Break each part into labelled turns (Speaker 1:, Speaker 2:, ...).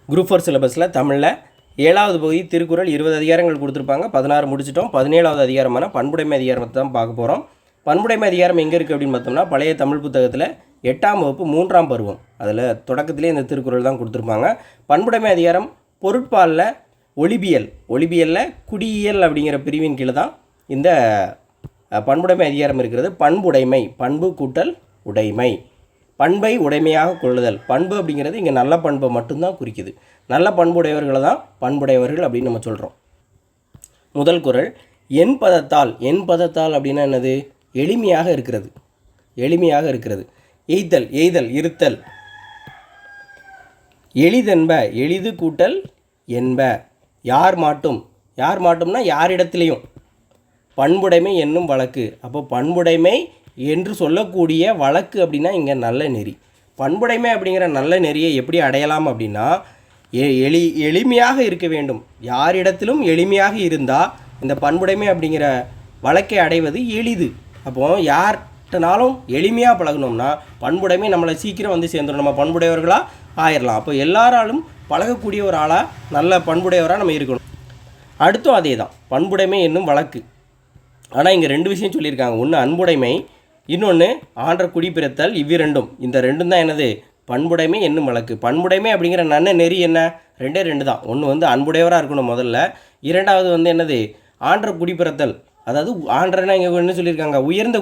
Speaker 1: Group 4 சிலபஸில் தமிழில் 7வது பகுதி திருக்குறள் 20 அதிகாரங்கள் கொடுத்துருப்பாங்க. 16 முடிச்சிட்டோம். 17வது அதிகாரமான பண்புடைமை அதிகாரத்தை தான் பார்க்க போகிறோம். பண்புடைமை அதிகாரம் எங்கே இருக்குது அப்படின்னு பார்த்தோம்னா, பழைய தமிழ் புத்தகத்தில் 8ஆம் வகுப்பு 3ஆம் பருவம் அதில் தொடக்கத்திலே இந்த திருக்குறள் தான் கொடுத்துருப்பாங்க. பண்புடைமை அதிகாரம் பொருட்பாலில் ஒளிபியலில் குடியியல் அப்படிங்கிற பிரிவின் கீழே தான் இந்த பண்புடைமை அதிகாரம் இருக்கிறது. பண்புடைமை, பண்பு கூட்டல் உடைமை, பண்பை உடைமையாக கொள்ளுதல். பண்பு அப்படிங்கிறது இங்கே நல்ல பண்பை மட்டும்தான் குறிக்குது. நல்ல பண்புடையவர்களை தான் பண்புடையவர்கள் அப்படின்னு நம்ம சொல்கிறோம். முதல் குறள், என் பதத்தால் அப்படின்னா என்னது? எளிமையாக இருக்கிறது. எய்தல் இருத்தல். எளிதென்ப, எளிது கூட்டல் என்ப. யார் மாட்டும்னா யாரிடத்துலையும். பண்புடைமை என்னும் வழக்கு. அப்போ பண்புடைமை என்று சொல்லக்கூடிய வழக்கு அப்படின்னா இங்கே நல்ல நெறி. பண்புடைமை அப்படிங்கிற நல்ல நெறியை எப்படி அடையலாம் அப்படின்னா, எளிமையாக இருக்க வேண்டும். யாரிடத்திலும் எளிமையாக இருந்தால் இந்த பண்புடைமை அப்படிங்கிற வழக்கை அடைவது எளிது. அப்போது யார்கிட்டனாலும் எளிமையாக பழகணும்னா பண்புடைமை நம்மளை சீக்கிரம் வந்து சேர்ந்துடும். நம்ம பண்புடையவர்களாக ஆயிடலாம். அப்போ எல்லாராலும் பழகக்கூடிய ஒரு ஆளாக நல்ல பண்புடையவராக நம்ம இருக்கணும். அடுத்தும் அதே தான், பண்புடைமை என்னும் வழக்கு. ஆனால் இங்கே 2 விஷயம் சொல்லியிருக்காங்க. ஒன்று அன்புடைமை, இன்னொன்று ஆன்ற குடிப்பிறத்தல். இவ்விரண்டும், இந்த ரெண்டும் தான் என்னது? பண்புடைமை என்னும் வழக்கு. பண்புடைமை அப்படிங்கிற நல்ல நெறி என்ன? 2 தான். ஒன்று வந்து அன்புடையவராக இருக்கணும் முதல்ல. இரண்டாவது வந்து என்னது? ஆன்ற குடிப்பிறத்தல். அதாவது ஆன்றனா இங்கே என்ன சொல்லியிருக்காங்க? உயர்ந்த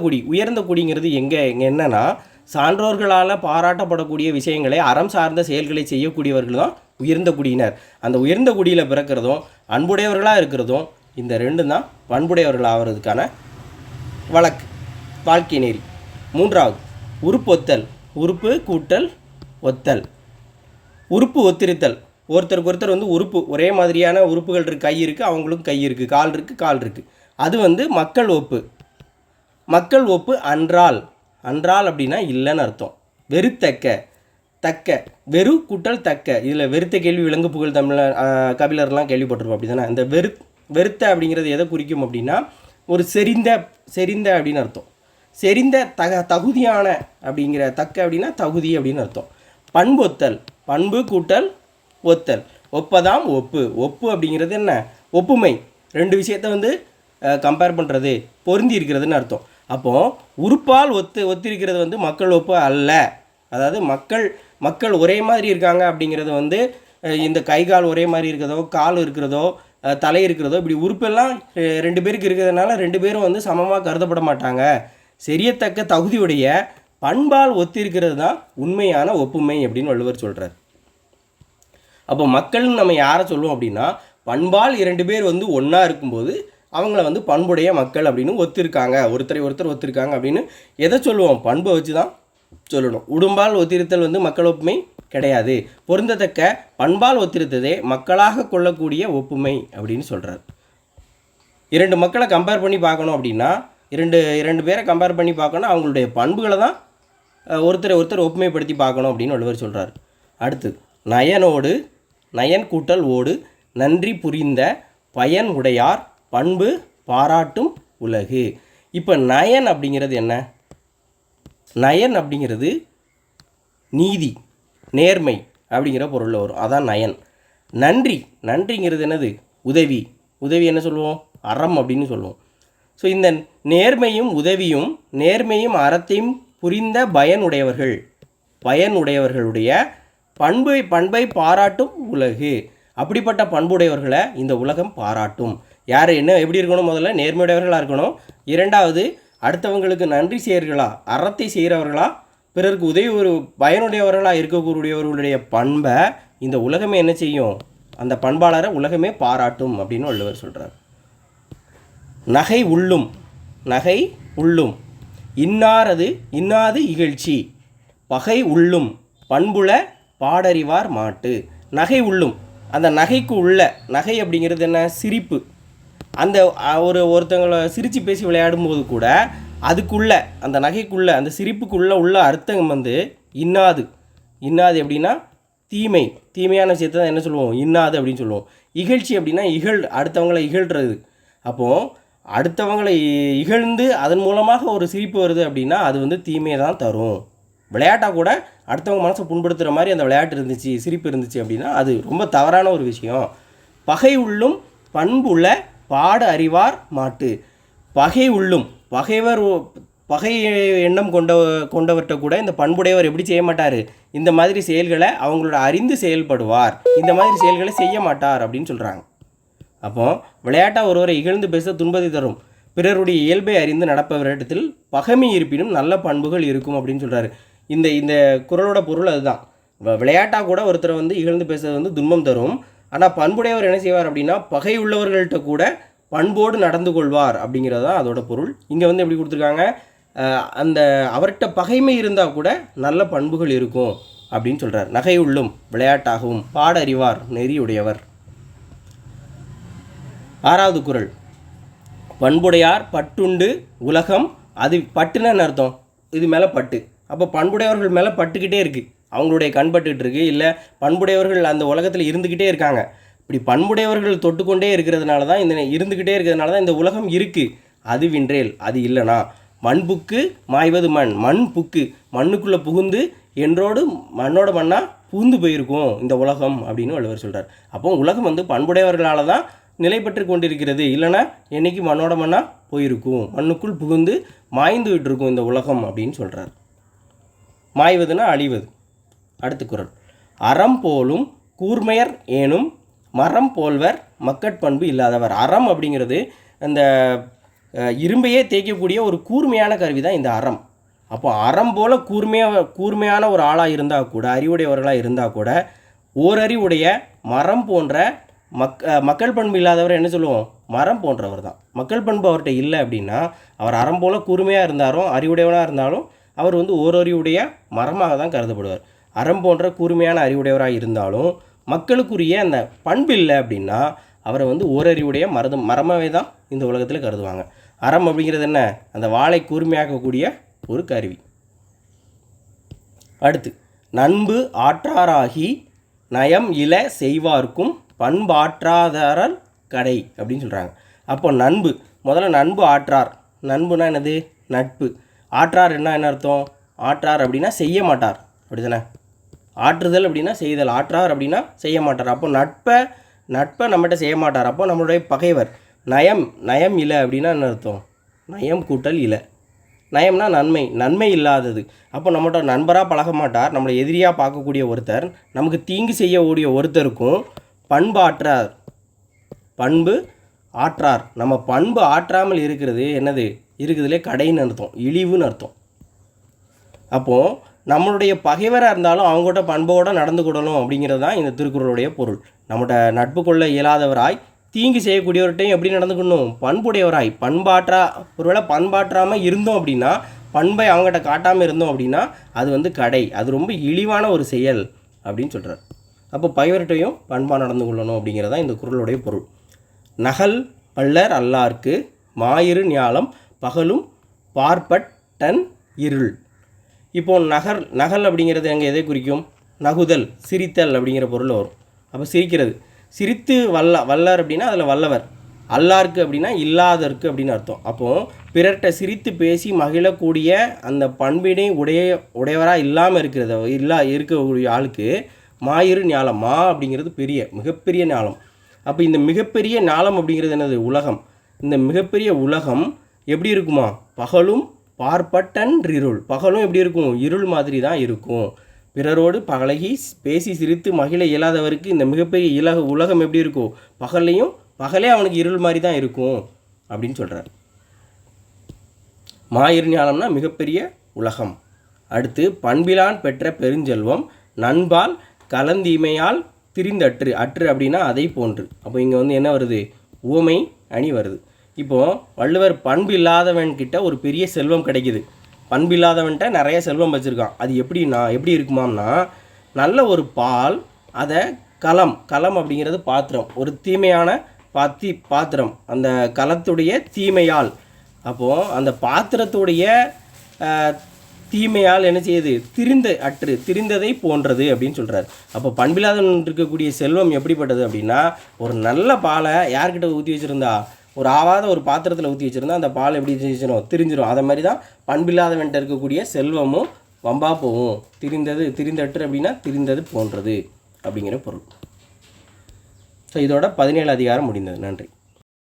Speaker 1: குடிங்கிறது எங்கே என்னன்னா, சான்றோர்களால் பாராட்டப்படக்கூடிய விஷயங்களை, அறம் சார்ந்த செயல்களை செய்யக்கூடியவர்கள் தான் உயர்ந்த குடியினர். அந்த உயர்ந்த குடியில் பிறக்கிறதும் அன்புடையவர்களாக இருக்கிறதும் இந்த 2 தான் பண்புடையவர்கள் ஆகிறதுக்கான வழக்கு, வாழ்க்கை நெறி. மூன்றாவது உறுப்பொத்தல். உறுப்பு கூட்டல் ஒத்தல். உறுப்பு ஒத்திருத்தல். ஒருத்தருக்கு வந்து உறுப்பு ஒரே மாதிரியான உறுப்புகள் இருக்குது. கை இருக்குது, அவங்களுக்கும் கை இருக்குது. கால் இருக்குது. அது வந்து மக்கள் ஒப்பு. அன்றால் அப்படின்னா இல்லைன்னு அர்த்தம். தக்க. வெறு கூட்டல் தக்க. இதில் வெறுத்த கேள்வி விலங்கு புகழ் தமிழ் கபிலர்லாம் கேள்விப்பட்டிருப்போம். அப்படி தானே? இந்த வெறுத்த அப்படிங்கிறது எதை குறிக்கும் அப்படின்னா, ஒரு செறிந்த அப்படின்னு அர்த்தம். செறிந்த தகுதியான அப்படிங்கிற தக்க அப்படின்னா தகுதி அப்படின்னு அர்த்தம். பண்பொத்தல். பண்பு கூட்டல் ஒத்தல். ஒப்பதாம் ஒப்பு அப்படிங்கிறது என்ன? ஒப்புமை. 2 விஷயத்தை வந்து கம்பேர் பண்ணுறது, பொருந்தி இருக்கிறதுன்னு அர்த்தம். அப்போது உறுப்பால் ஒத்திருக்கிறது வந்து மக்கள் ஒப்பு அல்ல. அதாவது மக்கள் ஒரே மாதிரி இருக்காங்க அப்படிங்கிறது வந்து இந்த கை கால் ஒரே மாதிரி இருக்கிறதோ, கால் இருக்கிறதோ, தலை இருக்கிறதோ, இப்படி உறுப்பெல்லாம் 2 பேருக்கு இருக்கிறதுனால 2 பேரும் வந்து சமமாக கருதப்பட மாட்டாங்க. சரியத்தக்க தகுதியுடைய பண்பால் ஒத்திருக்கிறது தான் உண்மையான ஒப்புமை அப்படின்னு வள்ளுவர் சொல்கிறார். அப்போ மக்கள்னு நம்ம யாரை சொல்லுவோம் அப்படின்னா, பண்பால் 2 பேர் வந்து ஒன்றா இருக்கும்போது அவங்கள வந்து பண்புடைய மக்கள் அப்படின்னு ஒத்திருக்காங்க, ஒருத்தர் ஒத்திருக்காங்க அப்படின்னு எதை சொல்லுவோம்? பண்பை வச்சு தான் சொல்லணும். உடும்பால் ஒத்திருத்தல் வந்து மக்கள் ஒப்புமை கிடையாது. பொருந்தத்தக்க பண்பால் ஒத்திருத்ததே மக்களாக கொள்ளக்கூடிய ஒப்புமை அப்படின்னு சொல்கிறார். 2 மக்களை கம்பேர் பண்ணி பார்க்கணும் அப்படின்னா, இரண்டு பேரை கம்பேர் பண்ணி பார்க்கணும், அவங்களுடைய பண்புகளை தான் ஒருத்தர் ஒப்புமைப்படுத்தி பார்க்கணும் அப்படின்னு வள்ளுவர் சொல்கிறார். அடுத்து நயன் கூட்டல் ஓடு. நன்றி புரிந்த பயன் உடையார் பண்பு பாராட்டும் உலகு. இப்போ நயன் அப்படிங்கிறது என்ன? நயன் அப்படிங்கிறது நீதி, நேர்மை அப்படிங்கிற பொருளில் வரும். அதான் நயன். நன்றிங்கிறது என்னது? உதவி என்ன சொல்லுவோம்? அறம் அப்படின்னு சொல்லுவோம். ஸோ இந்த நேர்மையும் அறத்தையும் புரிந்த பயனுடையவர்களுடைய பண்பை பாராட்டும் உலகு. அப்படிப்பட்ட பண்புடையவர்களை இந்த உலகம் பாராட்டும். யார் எப்படி இருக்கணும்? முதல்ல நேர்மையுடையவர்களாக இருக்கணும். இரண்டாவது, அடுத்தவங்களுக்கு நன்றி செய்கிறவர்களா, அறத்தை செய்கிறவர்களா, பிறருக்கு ஒரு பயனுடையவர்களாக இருக்கக்கூடியவர்களுடைய பண்பை இந்த உலகமே என்ன செய்யும்? அந்த பண்பாளரை உலகமே பாராட்டும் அப்படின்னு வள்ளுவர் சொல்கிறார். நகை உள்ளும். இன்னாது இகழ்ச்சி. பகை உள்ளும். பண்புல பாடறிவார் மாட்டு. நகை உள்ளும். அந்த நகைக்கு உள்ள, நகை அப்படிங்கிறது என்ன? சிரிப்பு. அந்த ஒருத்தவங்களை சிரித்து பேசி விளையாடும்போது கூட அதுக்குள்ள, அந்த நகைக்குள்ள, அந்த சிரிப்புக்குள்ள உள்ள அர்த்தம் வந்து இன்னாது அப்படின்னா தீமையான விஷயத்தை தான் என்ன சொல்லுவோம்? இன்னாது அப்படின்னு சொல்லுவோம். இகழ்ச்சி அப்படின்னா அடுத்தவங்களை இகழ்கிறது. அப்போது அடுத்தவங்களை இகழ்ந்து அதன் மூலமாக ஒரு சிரிப்பு வருது அப்படின்னா அது வந்து தீமையை தான் தரும். விளையாட்டாக கூட அடுத்தவங்க மனசை புண்படுத்துகிற மாதிரி அந்த விளையாட்டு இருந்துச்சு, சிரிப்பு இருந்துச்சு அப்படின்னா அது ரொம்ப தவறான ஒரு விஷயம். பகை உள்ளும் பண்புள்ள பாட அறிவார் மாட்டு. பகை உள்ளும் பகை எண்ணம் கொண்டவர்கிட்ட கூட இந்த பண்புடையவர் எப்படி செய்ய மாட்டார், இந்த மாதிரி செயல்களை அவங்களோட அறிந்து செயல்படுவார், இந்த மாதிரி செயல்களை செய்ய மாட்டார் அப்படின்னு சொல்கிறாங்க. அப்போ விளையாட்டாக ஒருவரை இகழ்ந்து பேச துன்பத்தை தரும், பிறருடைய இயல்பை அறிந்து நடப்பவரிடத்தில் பகைமை இருப்பினும் நல்ல பண்புகள் இருக்கும் அப்படின்னு சொல்கிறாரு. இந்த குறளோட பொருள் அதுதான். விளையாட்டாக கூட ஒருத்தரை இகழ்ந்து பேசுறது துன்பம் தரும், ஆனால் பண்புடையவர் என்ன செய்வார் அப்படின்னா பகை உள்ளவர்கள்ட்ட கூட பண்போடு நடந்து கொள்வார் அப்படிங்கிறது தான் அதோட பொருள். இங்கே எப்படி கொடுத்துருக்காங்க, அந்த அவர்கிட்ட பகைமை இருந்தால் கூட நல்ல பண்புகள் இருக்கும் அப்படின்னு சொல்கிறார். நகை உள்ளும் விளையாட்டாகவும் பாட அறிவார் நெறியுடையவர். 6வது குறள். பண்புடையார் பட்டுண்டு உலகம். அது பட்டுன்னு அர்த்தம், இது மேலே பட்டு. அப்போ பண்புடையவர்கள் மேலே பட்டுக்கிட்டே இருக்குது, அவங்களுடைய கண் பட்டுக்கிட்டு இருக்குது, இல்லை பண்புடையவர்கள் அந்த உலகத்தில் இருந்துக்கிட்டே இருக்காங்க. இப்படி பண்புடையவர்கள் தொட்டுக்கொண்டே இருக்கிறதுனால தான் இருந்துக்கிட்டே இருக்கிறதுனால தான் இந்த உலகம் இருக்குது. அது வின்றேல், அது இல்லைனா மண்புக்கு மாய்வது மண் புக்கு, மண்ணுக்குள்ளே புகுந்து என்றோடு மண்ணோட மண்ணாக புகுந்து போயிருக்கும் இந்த உலகம் அப்படின்னு வள்ளுவர் சொல்கிறார். அப்போ உலகம் பண்புடையவர்களால் தான் நிலை பெற்று கொண்டிருக்கிறது, இல்லைனா என்றைக்கு மண்ணோட மண்ணாக போயிருக்கும், மண்ணுக்குள் புகுந்து மாய்ந்து விட்டுருக்கும் இந்த உலகம் அப்படின்னு சொல்கிறார். மாய்வதுன்னா அழிவது. அடுத்த குறள். அறம் போலும் கூர்மையர் ஏனும் மரம் போல்வர் மக்கட்பண்பு இல்லாதவர். அறம் அப்படிங்கிறது அந்த இரும்பையே தேய்க்கக்கூடிய ஒரு கூர்மையான கருவி தான் இந்த அறம். அப்போ அறம் போல் கூர்மையான ஒரு ஆளாக இருந்தால் கூட, அறிவுடையவர்களாக இருந்தால் கூட, ஓரறிவுடைய மரம் போன்ற மக்கள் பண்பு இல்லாதவர் என்ன சொல்லுவோம், மரம் போன்றவர் தான். மக்கள் பண்பு அவர்கிட்ட இல்லை அப்படின்னா அவர் அறம் போல் கூர்மையாக இருந்தாலும் அறிவுடையவனாக இருந்தாலும் அவர் ஓரறிவுடைய மரமாக தான் கருதப்படுவார். அறம் போன்ற கூர்மையான அறிவுடையவராக இருந்தாலும் மக்களுக்குரிய அந்த பண்பு இல்லை அப்படின்னா அவரை ஓரறிவுடைய மரமாகவே தான் இந்த உலகத்தில் கருதுவாங்க. அறம் அப்படிங்கிறது என்ன, அந்த வாளை கூர்மையாக்கக்கூடிய ஒரு கருவி. அடுத்து, நண்பு ஆற்றாராகி நயம் இல செய்வார்க்கும் பண்பாற்றாதாரர் கடை அப்படின்னு சொல்கிறாங்க. அப்போ நண்பு, முதல்ல நண்பு ஆற்றார். நண்புனா என்னது, நட்பு. ஆற்றார் என்ன அர்த்தம், ஆற்றார் அப்படின்னா செய்ய மாட்டார், அப்படி தானே. ஆற்றுதல் அப்படின்னா செய்தல், ஆற்றார் அப்படின்னா செய்ய மாட்டார். அப்போ நட்பை நம்மகிட்ட செய்ய மாட்டார், அப்போ நம்மளுடைய பகைவர். நயம் இலை அப்படின்னா என்ன அர்த்தம், நயம் கூட்டல் இலை. நயம்னா நன்மை இல்லாதது. அப்போ நம்மகிட்ட நண்பராக பழக மாட்டார், நம்மளை எதிரியாக பார்க்கக்கூடிய ஒருத்தர், நமக்கு தீங்கு செய்யக்கூடிய ஒருத்தருக்கும் பண்பு ஆற்றார். நம்ம பண்பு ஆற்றாமல் இருக்கிறது என்னது, இருக்குதுலே கடைன்னு அர்த்தம், இழிவுன்னு அர்த்தம். அப்போது நம்மளுடைய பகைவராக இருந்தாலும் அவங்ககிட்ட பண்போடு நடந்து கொள்ளணும் அப்படிங்கிறது தான் இந்த திருக்குறளுடைய பொருள். நம்மகிட்ட நட்பு கொள்ள இயலாதவராய் தீங்கு செய்யக்கூடியவர்கிட்டையும் எப்படி நடந்துக்கணும், பண்புடையவராய். ஒருவேளை பண்பாற்றாமல் இருந்தோம் அப்படின்னா, பண்பை அவங்ககிட்ட காட்டாமல் இருந்தோம் அப்படின்னா அது கடை, அது ரொம்ப இழிவான ஒரு செயல் அப்படின்னு சொல்கிறார். அப்போ பகைவர்கிட்டையும் பண்பாக நடந்து கொள்ளணும் அப்படிங்கிறது தான் இந்த குறளுடைய பொருள். நகல் பல்லர் அல்லார்க்கு மாயிரு ஞாலம் பகலும் பார்ப்பட்டன் இருள். இப்போது நகல் அப்படிங்கிறது அங்கே எதை குறிக்கும், நகுதல், சிரித்தல் அப்படிங்கிற பொருள் வரும். அப்போ சிரிக்கிறது, சிரித்து வல்லார் அப்படின்னா அதில் வல்லவர், அல்லாருக்கு அப்படின்னா இல்லாதற்கு அப்படின்னு அர்த்தம். அப்போது பிறர்கிட்ட சிரித்து பேசி மகிழக்கூடிய அந்த பண்பினை உடையவராக இல்லாமல் இருக்கக்கூடிய ஆளுக்கு மாயிரு ஞாலம். அப்படிங்கிறது மிகப்பெரிய ஞாலம். அப்போ இந்த மிகப்பெரிய ஞாலம் அப்படிங்கிறது என்னது, உலகம். இந்த மிகப்பெரிய உலகம் எப்படி இருக்குமா, பகலும் பார்ப்பட்டன் இருள். பகலும் எப்படி இருக்கும், இருள் மாதிரி தான் இருக்கும். பிறரோடு பழகி பேசி சிரித்து மகிழ இயலாதவருக்கு இந்த மிகப்பெரிய உலகம் எப்படி இருக்கும், பகலே அவனுக்கு இருள் மாதிரி தான் இருக்கும் அப்படின்னு சொல்கிறார். மாயிரு ஞானம்னா மிகப்பெரிய உலகம். அடுத்து, பண்பிலான் பெற்ற பெருஞ்செல்வம் நண்பால் கலந்தீமையால் திரிந்தற்று. அற்று அப்படின்னா அதை போன்று. அப்போ இங்கே என்ன வருது, உவமை அணி வருது. இப்போது வள்ளுவர் பண்பு இல்லாதவன்கிட்ட ஒரு பெரிய செல்வம் கிடைக்கிது, பண்பு இல்லாதவன்கிட்ட நிறைய செல்வம் வச்சுருக்கான். அது எப்படி இருக்குமாம்னா, நல்ல ஒரு பால், அதை களம் அப்படிங்கிறது பாத்திரம், ஒரு தீமையான பாத்திரம், அந்த களத்துடைய தீமையால். அப்போது அந்த பாத்திரத்துடைய தீமையால் என்ன செய்யுது, திரிந்ததை போன்றது அப்படின்னு சொல்கிறார். அப்போ பண்பில்லாதவன் இருக்கக்கூடிய செல்வம் எப்படிப்பட்டது அப்படின்னா, ஒரு நல்ல பாலை யார்கிட்ட ஊற்றி வச்சுருந்தா, ஒரு ஆவாத ஒரு பாத்திரத்தில் ஊற்றி வச்சுருந்தா அந்த பால் எப்படி திரிஞ்சிடும். அதை மாதிரி தான் பண்பில்லாதவன்கிட்ட இருக்கக்கூடிய செல்வமும் வம்பா போகும். திரிந்தற்று அப்படின்னா திரிந்தது போன்றது அப்படிங்கிற பொருள். ஸோ இதோட 17 அதிகாரம் முடிந்தது. நன்றி.